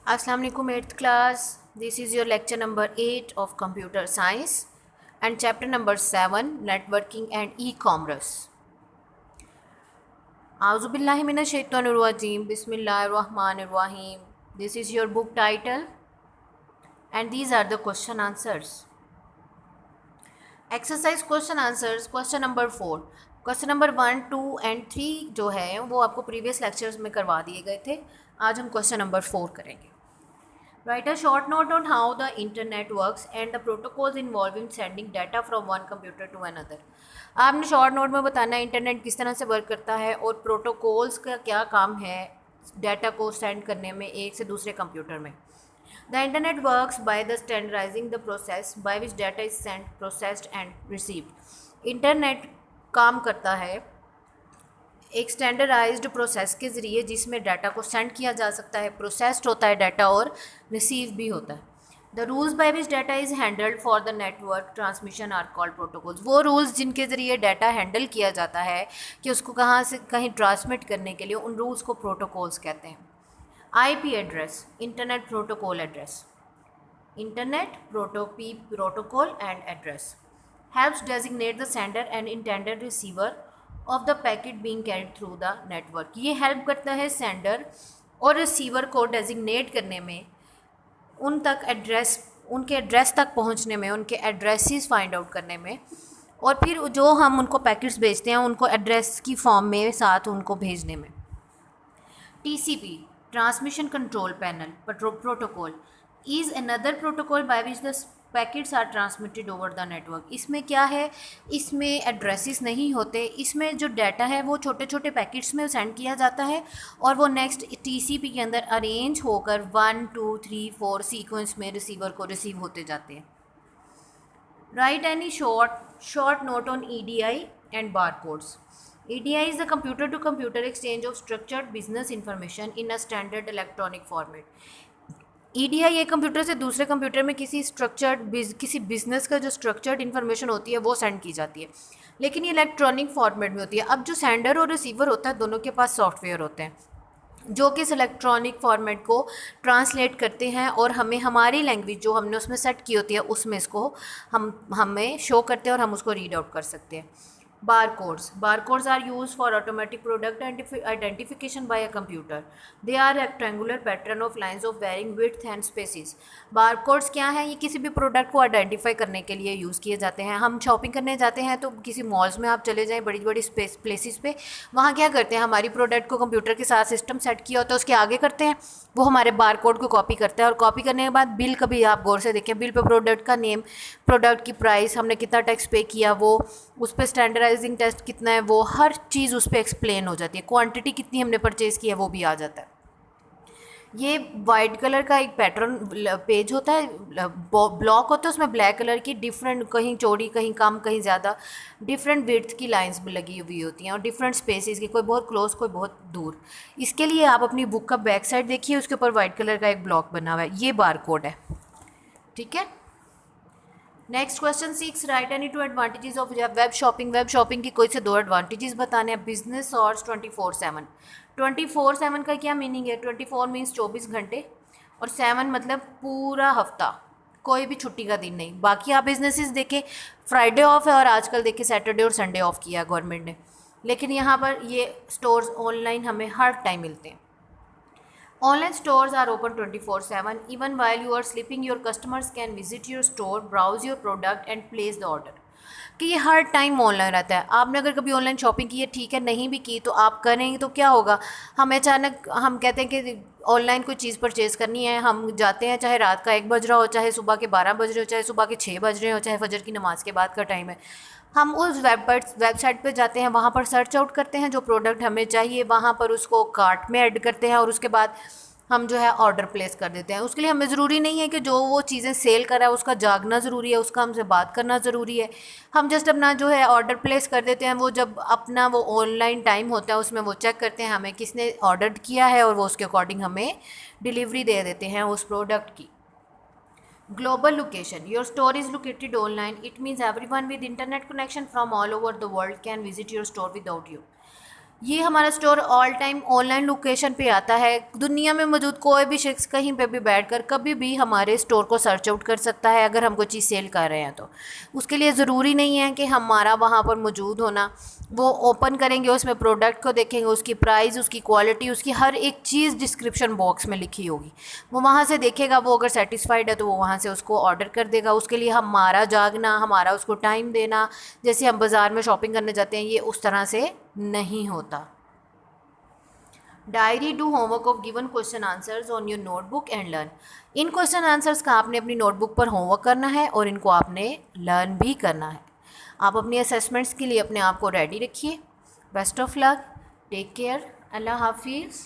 Assalamu alaikum 8th class. This is your lecture number 8 of computer science and chapter number 7 networking and e-commerce. Auzubillahi minash shaitanir rajim. Bismillahir rahmanir rahim. This is your book title and these are the question answers. Exercise question answers. Question number 4. Question number 1, 2 and 3 जो है वो आपको previous lectures में करवा दिए गए थे. आज हम क्वेश्चन नंबर 4 करेंगे. Write a short note on how the internet works and the protocols involved in sending data from one computer to another. आपने शॉर्ट नोट में बताना है इंटरनेट किस तरह से वर्क करता है और प्रोटोकॉल्स का क्या काम है डाटा को सेंड करने में एक से दूसरे कंप्यूटर में. The internet works by the standardizing the process by which data is sent, processed and received. Internet काम करता है एक स्टैंडर्डाइज्ड प्रोसेस के ज़रिए जिसमें डाटा को सेंड किया जा सकता है, प्रोसेस्ड होता है डाटा और रिसीव भी होता है. The rules by which data is handled for the network transmission are called protocols. वो रूल्स जिनके ज़रिए डाटा हैंडल किया जाता है कि उसको कहाँ से कहीं ट्रांसमिट करने के लिए, उन रूल्स को प्रोटोकॉल्स कहते हैं. IP address, internet protocol address. Internet protocol and address helps designate the sender and intended receiver of the packet being carried through the network. ये हेल्प करता है सेंडर और रिसीवर को डेजिग्नेट करने में, उन तक एड्रेस, उनके एड्रेस तक पहुंचने में, उनके एड्रेसेस फाइंड आउट करने में, और फिर जो हम उनको पैकेट्स भेजते हैं उनको एड्रेस की फॉर्म में साथ उनको भेजने में. TCP transmission control panel protocol is another protocol by which the packets are transmitted over the network. इसमें क्या है, इसमें एड्रेसेस नहीं होते, इसमें जो डाटा है वो छोटे छोटे पैकेट्स में सेंड किया जाता है और वो नेक्स्ट TCP के अंदर अरेंज होकर 1 2 3 4 सीक्वेंस में रिसीवर को रिसीव होते जाते हैं. Right any short note on EDI and barcodes. EDI is the computer to computer exchange of structured business information in a standard electronic format. EDI एक computer से दूसरे कंप्यूटर में किसी बिजनेस का जो स्ट्रक्चर्ड इन्फॉर्मेशन होती है वो सेंड की जाती है, लेकिन ये इलेक्ट्रॉनिक फॉर्मेट में होती है. अब जो सेंडर और रिसीवर होता है दोनों के पास सॉफ्टवेयर होते हैं जो कि इस इलेक्ट्रॉनिक फॉर्मेट को ट्रांसलेट करते हैं और हमें हमारी लैंग्वेज जो हमने उसमें सेट की होती है उसमें इसको हमें शो करते हैं और हम उसको रीड आउट कर सकते हैं. Barcodes are used for automatic product identification by a computer. They are rectangular pattern of lines of varying width and spaces. Barcodes क्या हैं, ये किसी भी प्रोडक्ट को आइडेंटिफाई करने के लिए यूज़ किए जाते हैं. हम शॉपिंग करने जाते हैं तो किसी मॉल्स में आप चले जाएं, बड़ी बड़ी प्लेसेस पे, वहाँ क्या करते हैं, हमारी प्रोडक्ट को कंप्यूटर के साथ सिस्टम सेट किया होता है उसके आगे करते हैं, वो हमारे बारकोड को कॉपी करता है और कॉपी करने के बाद बिल, कभी आप गौर से देखें बिल पे प्रोडक्ट का नेम, प्रोडक्ट की प्राइस, हमने कितना टैक्स पे किया, वो उस पर स्टैंडर्डाइजिंग टेस्ट कितना है, वो हर चीज़ उस पर एक्सप्लेन हो जाती है. क्वांटिटी कितनी हमने परचेज़ की है वो भी आ जाता है. ये वाइट कलर का एक पैटर्न पेज होता है, ब्लॉक होता है, उसमें ब्लैक कलर की डिफरेंट, कहीं चौड़ी कहीं कम कहीं ज़्यादा, डिफरेंट विड्थ की लाइंस भी लगी हुई होती हैं और डिफरेंट स्पेसेस की, कोई बहुत क्लोज कोई बहुत दूर. इसके लिए आप अपनी बुक का बैक साइड देखिए, उसके ऊपर वाइट कलर का एक ब्लॉक बना हुआ है, ये बारकोड है. ठीक है. Next question 6. Right any 2 advantages of web shopping. Web shopping की कोई से 2 एडवांटेजेस बताने हैं. बिजनेस और 24/7. 24/7 का क्या मीनिंग है? 24 मीन्स 24 घंटे और 7 मतलब पूरा हफ्ता, कोई भी छुट्टी का दिन नहीं. बाकी आप बिजनेसेस देखें, फ्राइडे ऑफ है और आजकल देखें सैटरडे और संडे ऑफ किया गवर्नमेंट ने, लेकिन यहाँ पर ये स्टोर्स ऑनलाइन हमें हर टाइम मिलते हैं. Online stores are open 24/7. Even while you are sleeping, your customers can visit your store, browse your product and place the order. कि ये हर टाइम ऑनलाइन रहता है. आपने अगर कभी ऑनलाइन शॉपिंग की है, ठीक है, नहीं भी की तो आप करेंगे तो क्या होगा, हमें अचानक हम कहते हैं कि ऑनलाइन कोई चीज़ परचेज़ करनी है, हम जाते हैं, चाहे रात का 1 बज रहा हो, चाहे सुबह के 12 बज रहे हो, चाहे सुबह के 6 बज रहे हो, चाहे फजर की नमाज़ के बाद का टाइम है, हम उस वेबसाइट पर जाते हैं, वहाँ पर सर्च आउट करते हैं जो प्रोडक्ट हमें चाहिए, वहाँ पर उसको कार्ट में ऐड करते हैं और उसके बाद हम जो है ऑर्डर प्लेस कर देते हैं. उसके लिए हमें ज़रूरी नहीं है कि जो वो चीज़ें सेल कर रहा है उसका जागना ज़रूरी है, उसका हमसे बात करना ज़रूरी है. हम जस्ट अपना जो है ऑर्डर प्लेस कर देते हैं. वो जब अपना वो ऑनलाइन टाइम होता है उसमें वो चेक करते हैं हमें किसने ऑर्डर किया है और वो उसके अकॉर्डिंग हमें डिलीवरी दे देते हैं उस प्रोडक्ट की. Global location. Your store is located online. It means everyone with internet connection from all over the world can visit your store without you. ये हमारा store all time online location पे आता है। दुनिया में मौजूद कोई भी शख्स कहीं पे भी बैठकर कभी भी हमारे स्टोर को सर्च आउट कर सकता है अगर हम कोई चीज़ सेल कर रहे हैं तो। उसके लिए ज़रूरी नहीं है कि हमारा वहाँ पर मौजूद होना। वो ओपन करेंगे, उसमें प्रोडक्ट को देखेंगे, उसकी प्राइस, उसकी क्वालिटी, उसकी हर एक चीज़ डिस्क्रिप्शन बॉक्स में लिखी होगी। वो वहाँ से देखेगा, वो अगर सेटिस्फाइड है तो वो वहाँ से उसको ऑर्डर कर देगा। उसके लिए हमारा जागना, हमारा उसको टाइम देना, जैसे हम बाज़ार में शॉपिंग करने जाते हैं, ये उस तरह से नहीं होता। Diary do homework of given question answers on your notebook and learn. In question answers का आपने अपनी नोटबुक पर होमवर्क करना है और इनको आपने लर्न भी करना है। आप अपनी असेसमेंट्स के लिए अपने आप को रेडी रखिए। Best of luck, take care, अल्लाह हाफिज़।